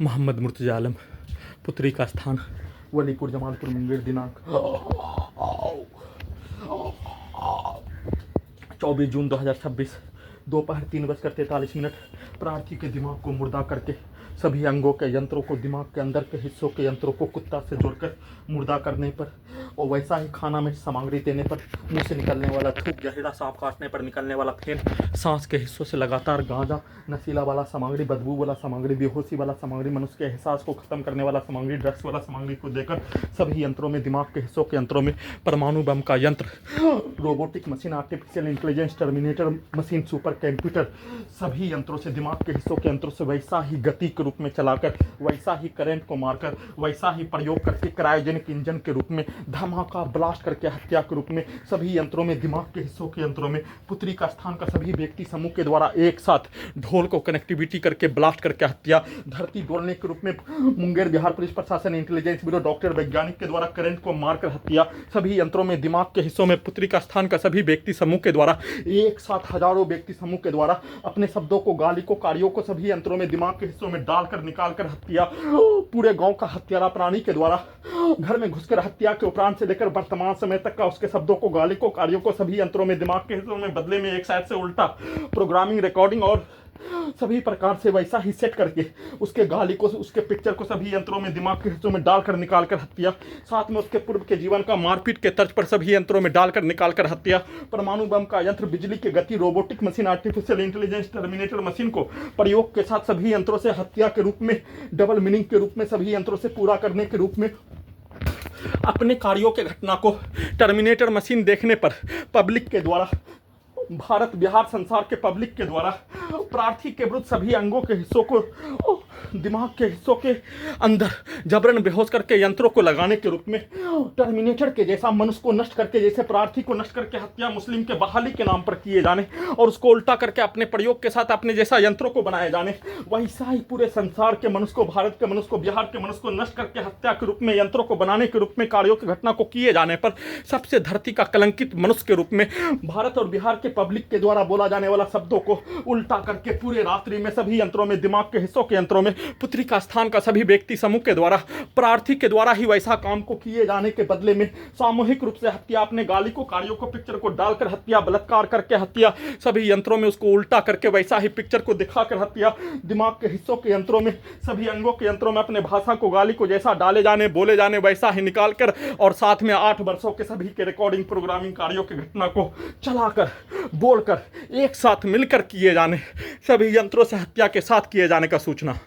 मोहम्मद मुर्तजा आलम, पुत्री का स्थान वलीपुर जमालपुर मुंगेर, दिनांक 24 जून 2026 दोपहर 3:43। प्रार्थी के दिमाग को मुर्दा करके सभी अंगों के यंत्रों को, दिमाग के अंदर के हिस्सों के यंत्रों को कुत्ता से जोड़कर मुर्दा करने पर और वैसा ही खाना में सामग्री देने पर, मुंह से निकलने वाला थूक, जहरीला सांप काटने पर निकलने वाला फेन, सांस के हिस्सों से लगातार गांजा, नशीला वाला सामग्री, बदबू वाला सामग्री, बेहोशी वाला सामग्री, मनुष्य के एहसास को खत्म करने वाला सामग्री, ड्रग्स वाला सामग्री को देकर सभी यंत्रों में, दिमाग के हिस्सों के यंत्रों में परमाणु बम का यंत्र, robotic machine, artificial intelligence, terminator machine, super computer, सभी यंत्रों से, दिमाग के हिस्सों के यंत्रों से वैसा ही गति के रूप में चलाकर, वैसा ही करंट को मारकर, वैसा ही प्रयोग करके क्रायोजेनिक इंजन के रूप में, धमाका ब्लास्ट करके हत्या के रूप में सभी यंत्रों में, दिमाग के हिस्सों के यंत्रों में, पुत्री का स्थान का सभी व्यक्ति समूह के द्वारा एक साथ ढोल को कनेक्टिविटी करके ब्लास्ट करके हत्या, धरती डोलने के रूप में मुंगेर बिहार पुलिस प्रशासन, इंटेलिजेंस ब्यूरो, डॉक्टर, वैज्ञानिक के द्वारा करंट को मारकर हत्या, सभी यंत्रों में, दिमाग के हिस्सों में, पुत्री का स्थान का सभी व्यक्ति समूह के द्वारा एक साथ हजारों व्यक्ति समूह के द्वारा अपने शब्दों को, गाली को, कार्यों को सभी यंत्रों में, दिमाग के हिस्सों में डालकर निकालकर हत्या, पूरे गांव का हत्यारा प्राणी के द्वारा घर में घुसकर हत्या के उपरांत से लेकर वर्तमान समय तक का उसके शब्दों को, गाली को, कार्यों को सभी यंत्रों में, दिमाग के हिस्सों में बदले में एक साइड से उल्टा प्रोग्रामिंग, रिकॉर्डिंग और सभी प्रकार से वैसा ही सेट करके उसके गाली को, उसके पिक्चर को सभी यंत्रों में, दिमाग के हिस्सों में डालकर निकालकर हत्या, साथ में उसके पूर्व के जीवन का मारपीट के तर्ज पर सभी यंत्रों में डालकर निकालकर हत्या, परमाणु बम का यंत्र, बिजली की गति, robotic machine, artificial intelligence, terminator machine को प्रयोग के साथ सभी यंत्रों से हत्या के रूप में, डबल मीनिंग के रूप में सभी यंत्रों से पूरा करने के रूप में अपने कार्यों के घटना को टर्मिनेटर मशीन देखने पर पब्लिक के द्वारा, भारत बिहार संसार के पब्लिक के द्वारा प्रार्थी के विरुद्ध सभी अंगों के हिस्सों को, दिमाग के हिस्सों के अंदर जबरन बेहोश करके यंत्रों को लगाने के रूप में, टर्मिनेटर के जैसा मनुष्य को नष्ट करके, जैसे प्रार्थी को नष्ट करके हत्या मुस्लिम के बहाली के नाम पर किए जाने और उसको उल्टा करके अपने प्रयोग के साथ अपने जैसा यंत्रों को बनाए जाने, वैसा ही पूरे संसार के मनुष्य को, भारत के मनुष्य को, बिहार के मनुष्य को नष्ट करके हत्या के रूप में, यंत्रों को बनाने के रूप में, कार्यों की घटना को किए जाने पर सबसे धरती का कलंकित मनुष्य के रूप में भारत और बिहार के पब्लिक के द्वारा बोला जाने वाला शब्दों को उल्टा करके पूरे रात्रि में सभी यंत्रों में, दिमाग के हिस्सों के यंत्रों में, पुत्री का स्थान का सभी व्यक्ति समूह के द्वारा प्रार्थी के द्वारा ही वैसा काम को किए जाने के बदले में सामूहिक रूप से हत्या, अपने गाली को, कार्यों को, पिक्चर को डालकर हत्या, बलात्कार करके हत्या, सभी यंत्रों में उसको उल्टा करके वैसा ही पिक्चर को दिखाकर हत्या, दिमाग के हिस्सों के यंत्रों में, सभी अंगों के यंत्रों में अपने भाषा को, गाली को जैसा डाले जाने, बोले जाने वैसा ही निकालकर और साथ में 8 वर्षों के सभी के रिकॉर्डिंग, प्रोग्रामिंग कार्यों की घटना को चलाकर, बोलकर एक साथ मिलकर किए जाने, सभी यंत्रों से हत्या के साथ किए जाने का सूचना।